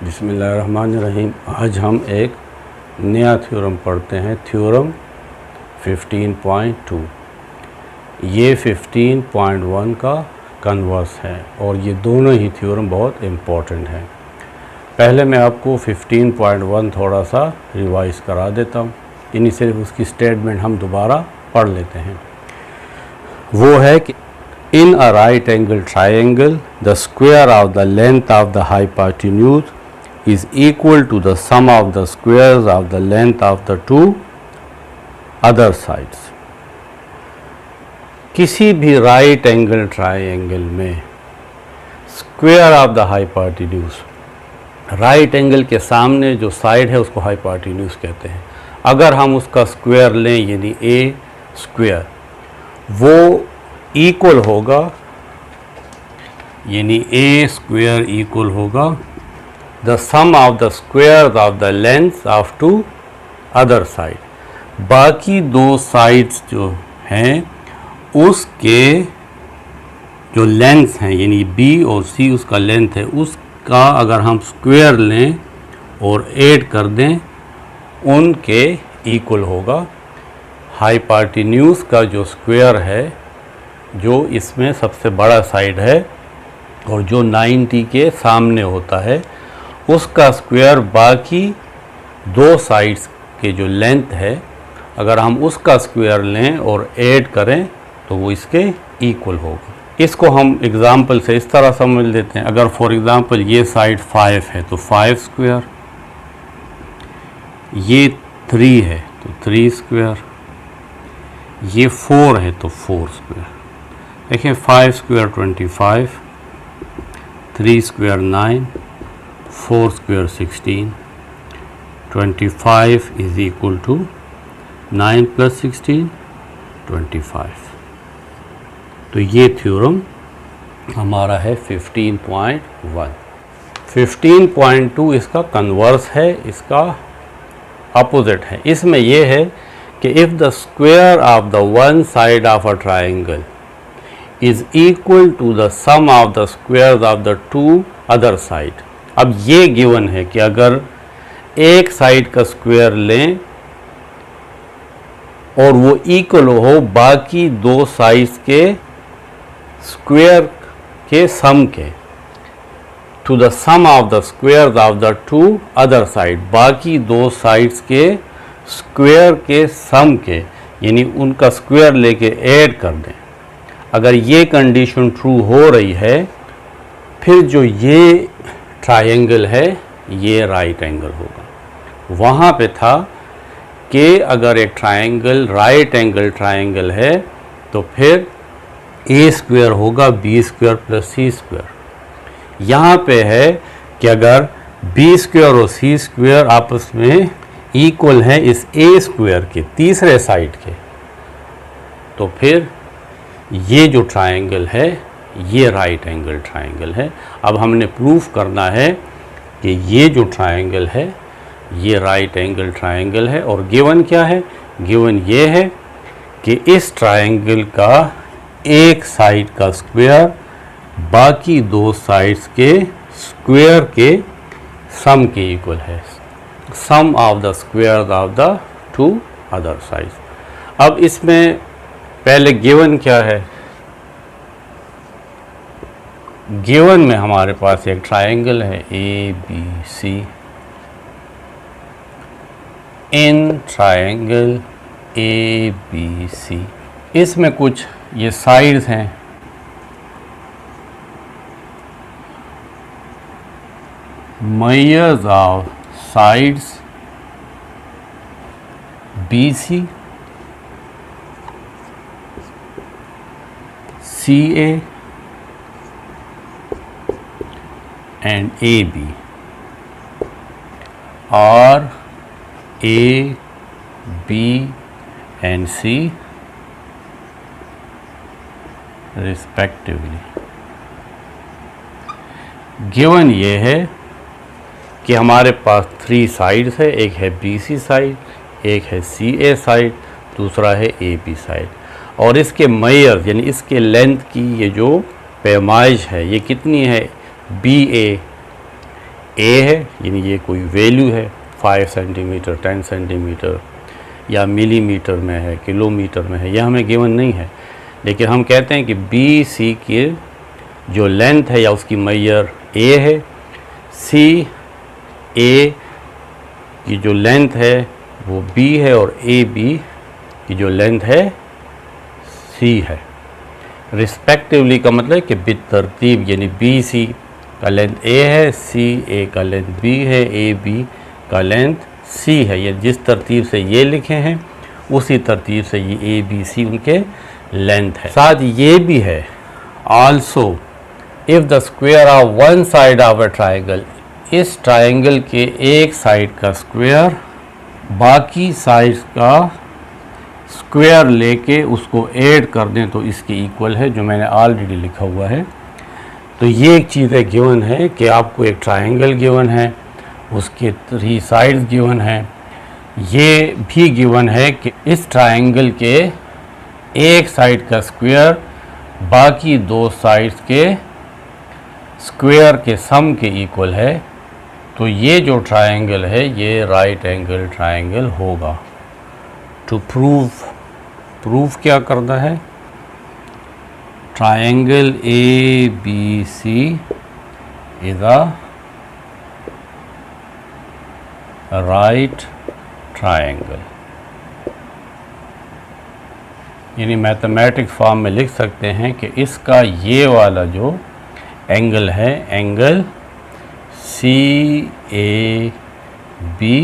बिस्मिल्लाहिर्रहमानिर्रहीम। आज हम एक नया थ्योरम पढ़ते हैं, थ्योरम 15.2। ये 15.1 का कन्वर्स है और ये दोनों ही थ्योरम बहुत इम्पोर्टेंट हैं। पहले मैं आपको 15.1 थोड़ा सा रिवाइज करा देता हूँ, यानी सिर्फ उसकी स्टेटमेंट हम दोबारा पढ़ लेते हैं। वो है कि in a right angle triangle the square of the length of the hypotenuse is equal to the sum of the squares of the length of the two other sides। किसी भी राइट एंगल ट्राइंगल में square of the hypotenuse, right angle के सामने जो side है उसको hypotenuse कहते हैं। अगर हम उसका स्क्वायर लें यानी ए स्क्वायर, वो इक्वल होगा, यानी ए स्क्वायर इक्वल होगा the sum of the square of the length of two other side. बाकी दो साइड्स जो हैं उसके जो लेंथ हैं, यानी बी और सी उसका लेंथ है, उसका अगर हम स्क्वायर लें और ऐड कर दें उनके इक्वल होगा। हाइपोटेन्यूज का जो स्क्वायर है, जो इसमें सबसे बड़ा साइड है और जो 90 के सामने होता है, उसका स्क्वायर बाकी दो साइड्स के जो लेंथ है, अगर हम उसका स्क्वायर लें और ऐड करें तो वो इसके इक्वल होगा। इसको हम एग्ज़ाम्पल से इस तरह समझ लेते हैं। अगर फॉर एग्ज़ाम्पल ये साइड 5 है तो 5 स्क्वायर, ये 3 है तो 3 स्क्वायर, ये 4 है तो 4 स्क्वायर। देखें 5 square 25, 3 square 9, 4 square 16, 25 is equal to 9 plus 16 25। तो ये थ्योरम हमारा है 15.1। 15.2 इसका कन्वर्स है, इसका अपोजिट है। इसमें यह है कि if the square of the one side of a triangle is equal to the sum of the squares of the two other side। अब ये गिवन है कि अगर एक साइड का स्क्वायर लें और वो इक्वल हो बाकी दो साइड्स के स्क्वायर के सम के, to the sum of the squares of the two other side, बाकी दो साइड्स के स्क्वायर के सम के, यानी उनका स्क्वायर लेके ऐड कर दें। अगर ये कंडीशन ट्रू हो रही है, फिर जो ये ट्रायंगल है ये राइट एंगल होगा। वहाँ पे था कि अगर एक ट्रायंगल राइट एंगल ट्रायंगल है तो फिर ए स्क्वायर होगा बी स्क्वायर प्लस सी स्क्वायर। यहाँ पे है कि अगर बी स्क्वायर और सी स्क्वायर आपस में इक्वल हैं इस ए स्क्वायर के तीसरे साइड के, तो फिर ये जो ट्रायंगल है ये राइट एंगल ट्रायंगल है। अब हमने प्रूफ करना है कि ये जो ट्रायंगल है ये राइट एंगल ट्रायंगल है। और गिवन क्या है? गिवन ये है कि इस ट्रायंगल का एक साइड का स्क्वायर बाकी दो साइड्स के स्क्वायर के सम के इक्वल है, sum of the square of the two other sides. अब इसमें पहले गिवन क्या है? गिवन में हमारे पास एक ट्रायंगल है A B C. In triangle A B C, इसमें कुछ ये साइड्स हैं, measures of sides B C, CA and AB, or A, B and C respectively। Given ये है कि हमारे पास 3 साइड्स है, एक है BC साइड, एक है CA साइड, दूसरा है AB साइड। और इसके मेजर यानी इसके लेंथ की ये जो पैमाइश है ये कितनी है? BA ए है, यानी ये कोई वैल्यू है 5 सेंटीमीटर, 10 सेंटीमीटर या मिलीमीटर में है, किलोमीटर में है, यह हमें गिवन नहीं है। लेकिन हम कहते हैं कि बी सी की जो लेंथ है या उसकी मैयर ए है, सी ए की जो लेंथ है वो बी है और ए बी की जो लेंथ है सी है। रिस्पेक्टिवली का मतलब है कि बितरतीब, यानी बी सी का लेंथ ए है, सी ए का लेंथ बी है, ए बी का लेंथ सी है। ये जिस तरतीब से ये लिखे हैं उसी तरतीब से ये ए बी सी उनके लेंथ है। साथ ये भी है also if the square of one side of a triangle, इस ट्राइंगल के एक साइड का स्क्वायर बाकी साइड का स्क्वायर लेके उसको ऐड कर दें तो इसके इक्वल है, जो मैंने ऑलरेडी लिखा हुआ है। तो ये एक चीज़ है गिवन है कि आपको एक ट्राइंगल गिवन है, उसके 3 साइड्स गिवन हैं। ये भी गिवन है कि इस ट्राइंगल के एक साइड का स्क्वायर बाकी 2 साइड्स के स्क्वायर के सम के इक्वल है। तो ये जो ट्राइंगल है ये राइट एंगल ट्राइंगल होगा। टू प्रूफ क्या करना है, triangle A B C is a right triangle, यानी मैथमेटिक्स फॉर्म में लिख सकते हैं कि इसका ये वाला जो एंगल है, angle C A B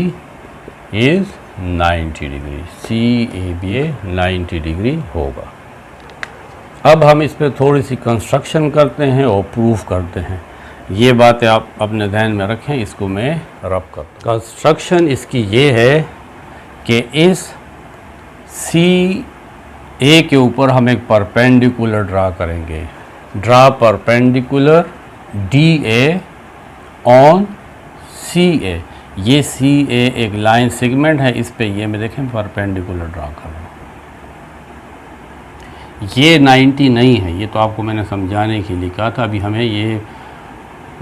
is 90 degree, C A B 90 degree होगा। अब हम इस पर थोड़ी सी कंस्ट्रक्शन करते हैं और प्रूफ करते हैं। ये बातें आप अपने ध्यान में रखें, इसको मैं रब करता हूँ। कंस्ट्रक्शन इसकी ये है कि इस सी ए के ऊपर हम एक परपेंडिकुलर ड्रा करेंगे। Draw perpendicular D A on C A. ये सी ए एक लाइन सेगमेंट है, इस पे ये मैं देखें परपेंडिकुलर ड्रा कर रहा हूँ। ये 90 नहीं है, ये तो आपको मैंने समझाने के लिए कहा था, अभी हमें ये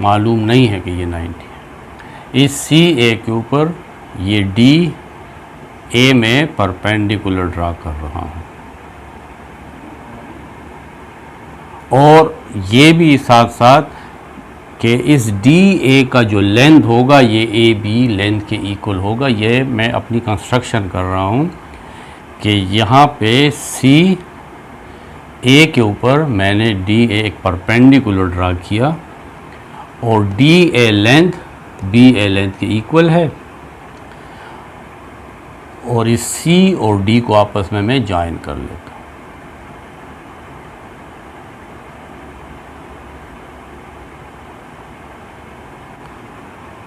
मालूम नहीं है कि ये 90 है। इस सी ए के ऊपर ये डी ए में परपेंडिकुलर ड्रा कर रहा हूँ और ये भी साथ साथ कि इस डी ए का जो लेंथ होगा ये ए बी लेंथ के इक्वल होगा। ये मैं अपनी कंस्ट्रक्शन कर रहा हूँ कि यहाँ पे सी ए के ऊपर मैंने डी ए एक परपेंडिकुलर ड्रा किया और D A length B A length के इक्वल है और इस सी और डी को आपस में मैं ज्वाइन कर लेता हूँ।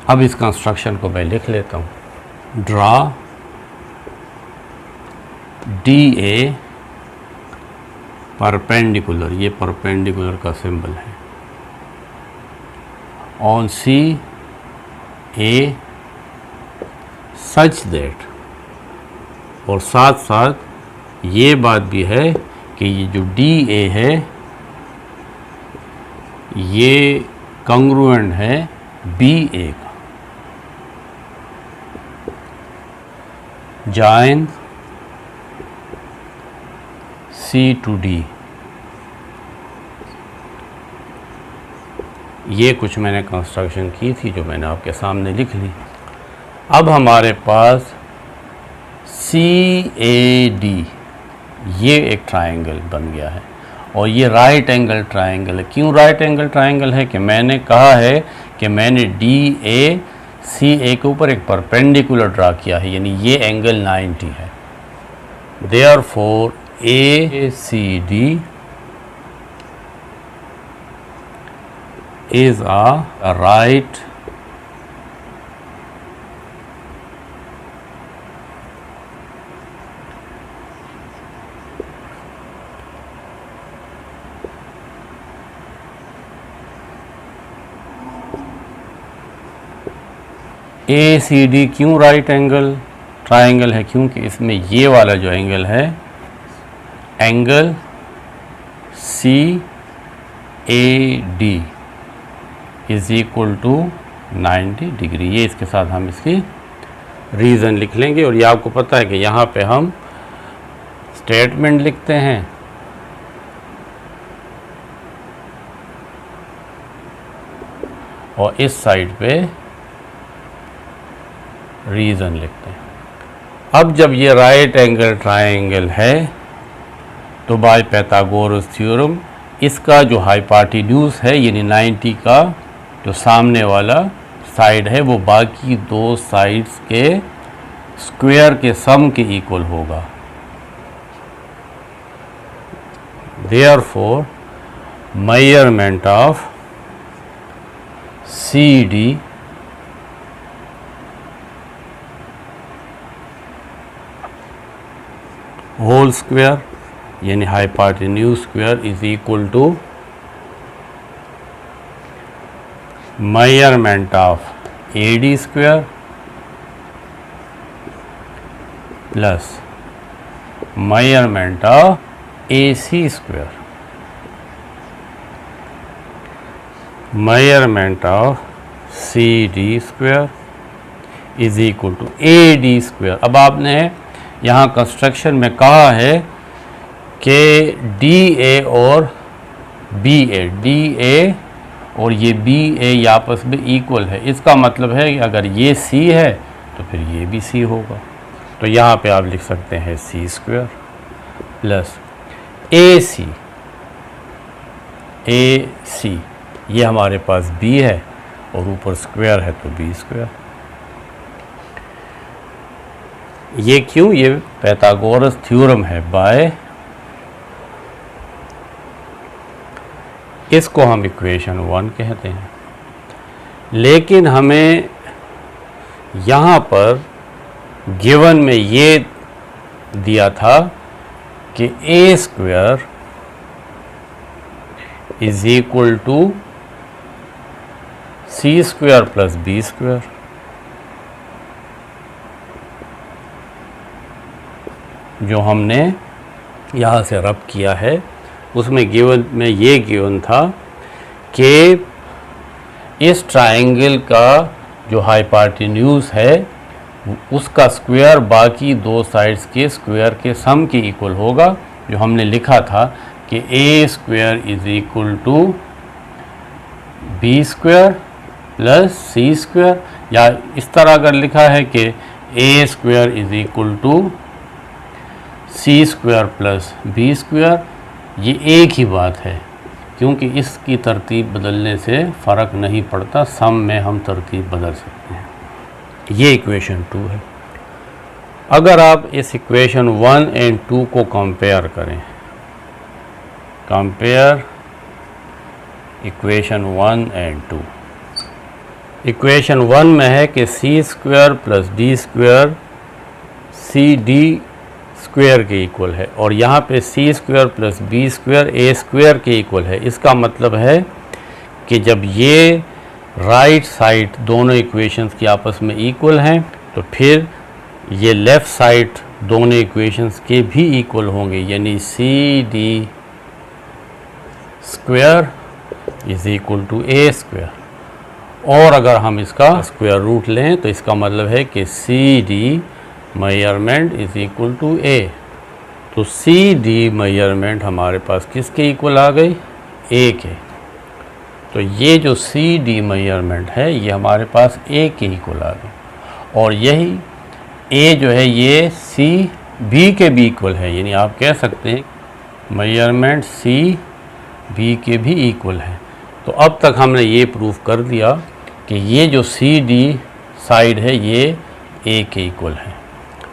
अब इस कंस्ट्रक्शन को मैं लिख लेता हूँ। ड्रा डी ए परपेंडिकुलर, ये परपेंडिकुलर का सिंबल है, on C A such that, और साथ साथ ये बात भी है कि ये जो डी ए है ये कंग्रुएंट है बी ए का। जॉइन सी टू डी, ये कुछ मैंने कंस्ट्रक्शन की थी जो मैंने आपके सामने लिख ली। अब हमारे पास सी ए डी ये एक ट्राइंगल बन गया है और ये राइट एंगल ट्राइंगल है। क्यों राइट एंगल ट्राइंगल है कि मैंने कहा है कि मैंने डी ए सी ए के ऊपर एक परपेंडिकुलर ड्रा किया है, यानी ये एंगल 90 है। Therefore A C D is a right A C D क्यों राइट एंगल ट्राइंगल है? क्योंकि इसमें ये वाला जो एंगल है angle C A D is equal to 90 degree. ये इसके साथ हम इसकी रीज़न लिख लेंगे। और ये आपको पता है कि यहाँ पे हम स्टेटमेंट लिखते हैं और इस साइड पे रीज़न लिखते हैं। अब जब ये राइट एंगल ट्रायंगल है तो बाय पाइथागोरस थ्योरम इसका जो हाइपोटेन्यूज है यानी 90 का जो सामने वाला साइड है वो बाकी दो साइड्स के स्क्वायर के सम के इक्वल होगा। Therefore, measurement of CD whole square यानी hypotenuse square is equal to measurement of AD square plus measurement of AC square. Measurement of CD square is equal to AD square. अब आपने यहाँ construction में कहा है कि DA और BA और ये BA ये आपस में इक्वल है। इसका मतलब है कि अगर ये C है तो फिर ये भी C होगा। तो यहाँ पे आप लिख सकते हैं C स्क्वायर प्लस AC ये हमारे पास B है और ऊपर स्क्वायर है तो B स्क्वायर। ये क्यों? ये पाइथागोरस थ्योरम है बाय, इसको हम इक्वेशन 1 कहते हैं। लेकिन हमें यहाँ पर गिवन में ये दिया था कि A square is equal to C square plus B square. जो हमने यहाँ से रब किया है उसमें गिवन में ये गिवन था कि इस ट्रायंगल का जो हाइपोटेन्यूज है उसका स्क्वायर बाकी दो साइड्स के स्क्वायर के सम के इक्वल होगा। जो हमने लिखा था कि A square is equal to B square plus C square, या इस तरह अगर लिखा है कि A square is equal to C square plus B square, ये एक ही बात है क्योंकि इसकी तरतीब बदलने से फ़र्क नहीं पड़ता, सम में हम तरतीब बदल सकते हैं। ये इक्वेशन 2 है। अगर आप इस इक्वेशन 1 एंड 2 को कंपेयर करें, कंपेयर इक्वेशन 1 एंड 2, इक्वेशन 1 में है कि C square plus D square CD square के इक्वल है और यहाँ पे C square plus B square A square के इक्वल है। इसका मतलब है कि जब ये राइट साइड दोनों इक्वेशंस की आपस में इक्वल हैं तो फिर ये लेफ़्ट साइड दोनों इक्वेशंस के भी इक्वल होंगे, यानी CD square is equal to A square. और अगर हम इसका स्क्वायर रूट लें तो इसका मतलब है कि CD measurement is equal to A। तो CD मेजरमेंट हमारे पास किसके इक्वल आ गई? A के। तो ये जो CD मेजरमेंट है ये हमारे पास A के इक्वल आ गई और यही A जो है ये B के भी इक्वल है, यानी आप कह सकते हैं मेजरमेंट B के भी इक्वल है। तो अब तक हमने ये प्रूव कर दिया कि ये जो CD साइड है ये A के इक्वल है।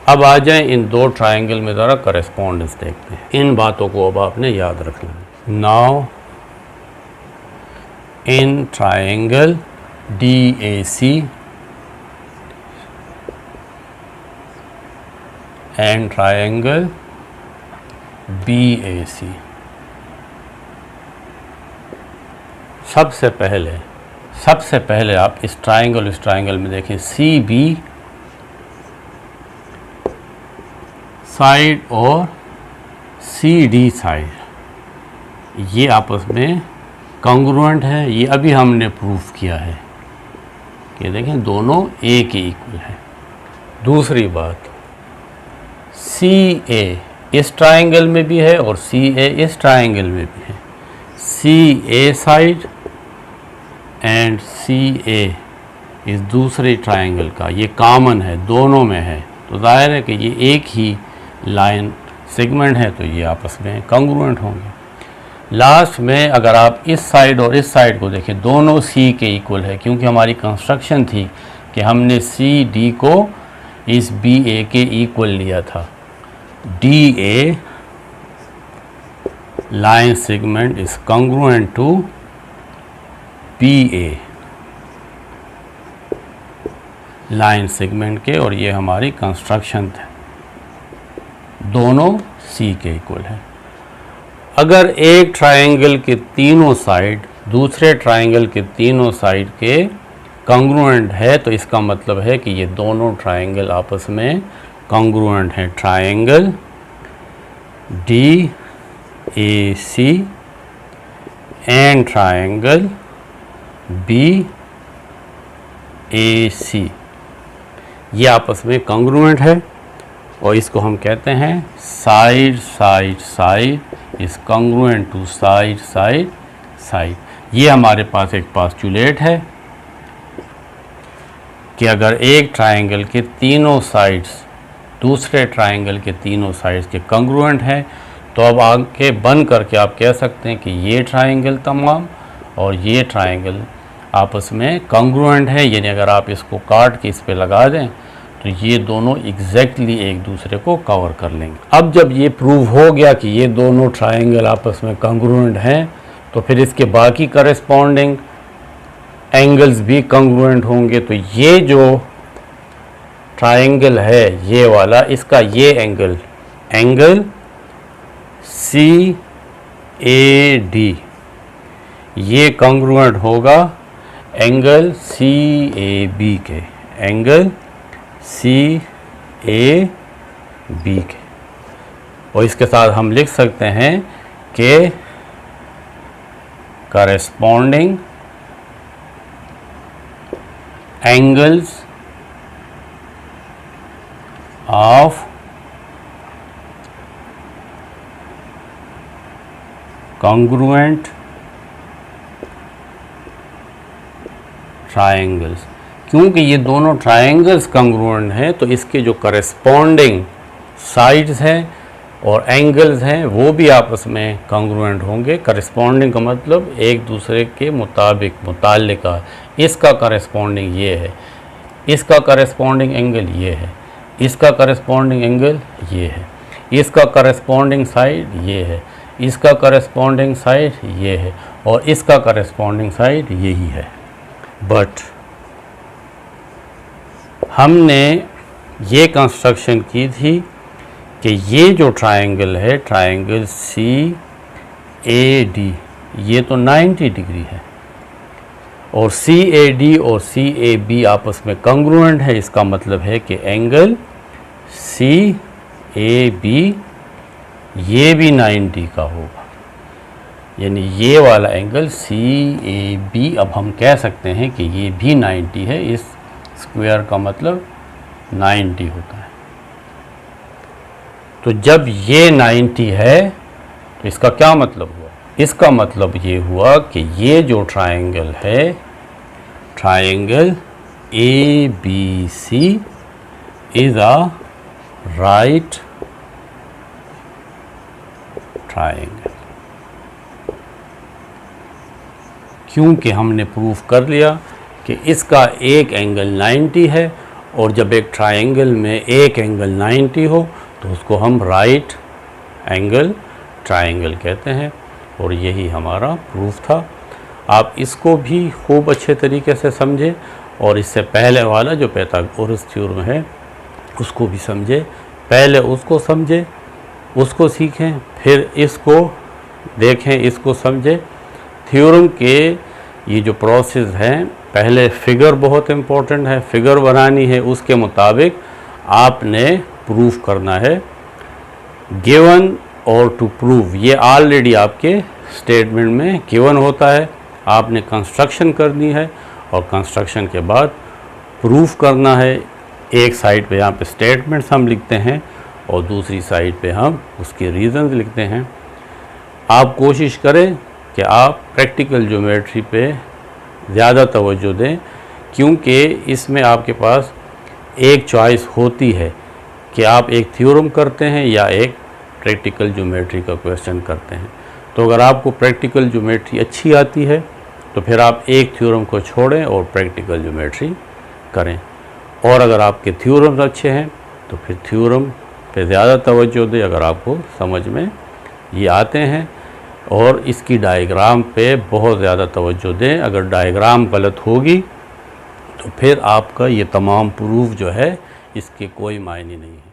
अब आ जाएं इन दो ट्रायंगल में ज़रा करेस्पॉन्डेंस देखते हैं। इन बातों को अब आपने याद रखना है। Now in triangle DAC and triangle BAC, सबसे पहले आप इस ट्रायंगल में देखें CB साइड और CD साइड ये आपस में कॉन्ग्रुएंट है। ये अभी हमने प्रूफ किया है कि देखें दोनों ए के इक्वल हैं। दूसरी बात, सी ए इस ट्राइंगल में भी है और सी ए इस ट्राइंगल में भी है। सी ए साइड एंड सी ए इस दूसरे ट्राइंगल का ये कॉमन है, दोनों में है, तो जाहिर है कि ये एक ही लाइन सेगमेंट है, तो ये आपस में कॉन्ग्रुएंट होंगे। लास्ट में अगर आप इस साइड और इस साइड को देखें, दोनों सी के इक्वल है, क्योंकि हमारी कंस्ट्रक्शन थी कि हमने सी डी को इस बी ए के इक्वल लिया था। D A line segment is congruent to B A line segment के, और ये हमारी कंस्ट्रक्शन थे, दोनों सी के इक्वल है। अगर एक ट्रायंगल के तीनों साइड दूसरे ट्रायंगल के तीनों साइड के कॉन्ग्रुएंट है, तो इसका मतलब है कि ये दोनों ट्रायंगल आपस में कॉन्ग्रुएंट हैं। Triangle D A C and triangle B A C, ये आपस में कॉन्ग्रुएंट है, और इसको हम कहते हैं side side side is congruent to side side side. ये हमारे पास एक पास्टुलेट है कि अगर एक ट्रायंगल के तीनों साइड्स दूसरे ट्रायंगल के तीनों साइड्स के कॉन्ग्रुएंट हैं, तो अब आगे बन करके आप कह सकते हैं कि ये ट्रायंगल तमाम और ये ट्रायंगल आपस में कॉन्ग्रुएंट है। यानी अगर आप इसको काट के इस पे लगा दें तो ये दोनों एग्जैक्टली एक दूसरे को कवर कर लेंगे। अब जब ये प्रूव हो गया कि ये दोनों ट्रायंगल आपस में कॉन्ग्रुएंट हैं, तो फिर इसके बाकी करस्पॉन्डिंग एंगल्स भी कॉन्ग्रुएंट होंगे। तो ये जो ट्रायंगल है ये वाला, इसका ये एंगल सी ए डी ये कॉन्ग्रुएंट होगा एंगल सी ए बी के, एंगल सी ए बी के। और इसके साथ हम लिख सकते हैं कि corresponding angles of congruent triangles. क्योंकि ये दोनों ट्रायंगल्स कॉन्ग्रुएंट हैं, तो इसके जो करस्पॉन्डिंग साइड्स हैं और एंगल्स हैं वो भी आपस में कॉन्ग्रुएंट होंगे। करस्पॉन्डिंग का मतलब एक दूसरे के मुताबिक, मुताल्लिका। इसका करस्पॉन्डिंग ये है, इसका करस्पॉन्डिंग एंगल ये है, इसका करस्पॉन्डिंग एंगल ये है, इसका करस्पॉन्डिंग साइड ये है, इसका करस्पॉन्डिंग साइड ये है, और इसका करस्पॉन्डिंग साइड यही है। बट हमने ये कंस्ट्रक्शन की थी कि ये जो ट्रायंगल है, ट्रायंगल सी ए डी, ये तो 90 डिग्री है, और सी ए डी और सी ए बी आपस में कॉन्ग्रुएंट है। इसका मतलब है कि एंगल सी ए बी ये भी 90 का होगा। यानी ये वाला एंगल सी ए बी, अब हम कह सकते हैं कि ये भी 90 है। इस स्क्वायर का मतलब 90 होता है। तो जब ये 90 है तो इसका क्या मतलब हुआ? इसका मतलब ये हुआ कि ये जो ट्रायंगल है, triangle A B C is a right triangle. क्योंकि हमने प्रूफ कर लिया कि इसका एक एंगल 90 है, और जब एक ट्रायंगल में एक एंगल 90 हो तो उसको हम राइट एंगल ट्रायंगल कहते हैं। और यही हमारा प्रूफ था। आप इसको भी खूब अच्छे तरीके से समझें, और इससे पहले वाला जो पाइथागोरस थ्योरम है उसको भी समझें। पहले उसको समझें, उसको सीखें, फिर इसको देखें, इसको समझें। थ्योरम के ये जो प्रोसेस है, पहले फिगर बहुत इम्पोर्टेंट है, फिगर बनानी है, उसके मुताबिक आपने प्रूफ करना है। गिवन और टू प्रूव ये ऑलरेडी आपके स्टेटमेंट में गिवन होता है, आपने कंस्ट्रक्शन करनी है, और कंस्ट्रक्शन के बाद प्रूफ करना है, एक साइड पे यहाँ पे स्टेटमेंट्स हम लिखते हैं और दूसरी साइड पे हम उसके रीज़न्स लिखते हैं। आप कोशिश करें कि आप प्रैक्टिकल ज्योमेट्री पे ज़्यादा तवज्जो दें, क्योंकि इसमें आपके पास एक चॉइस होती है कि आप एक थ्योरम करते हैं या एक प्रैक्टिकल ज्योमेट्री का क्वेश्चन करते हैं। तो अगर आपको प्रैक्टिकल ज्योमेट्री अच्छी आती है तो फिर आप एक थ्योरम को छोड़ें और प्रैक्टिकल ज्योमेट्री करें, और अगर आपके थ्योरम्स अच्छे हैं तो फिर थ्योरम पे ज़्यादा तवज्जो दें अगर आपको समझ में ये आते हैं, और इसकी डायग्राम पे बहुत ज़्यादा तवज्जो दें। अगर डायग्राम गलत होगी तो फिर आपका ये तमाम प्रूफ जो है इसके कोई मायने नहीं है।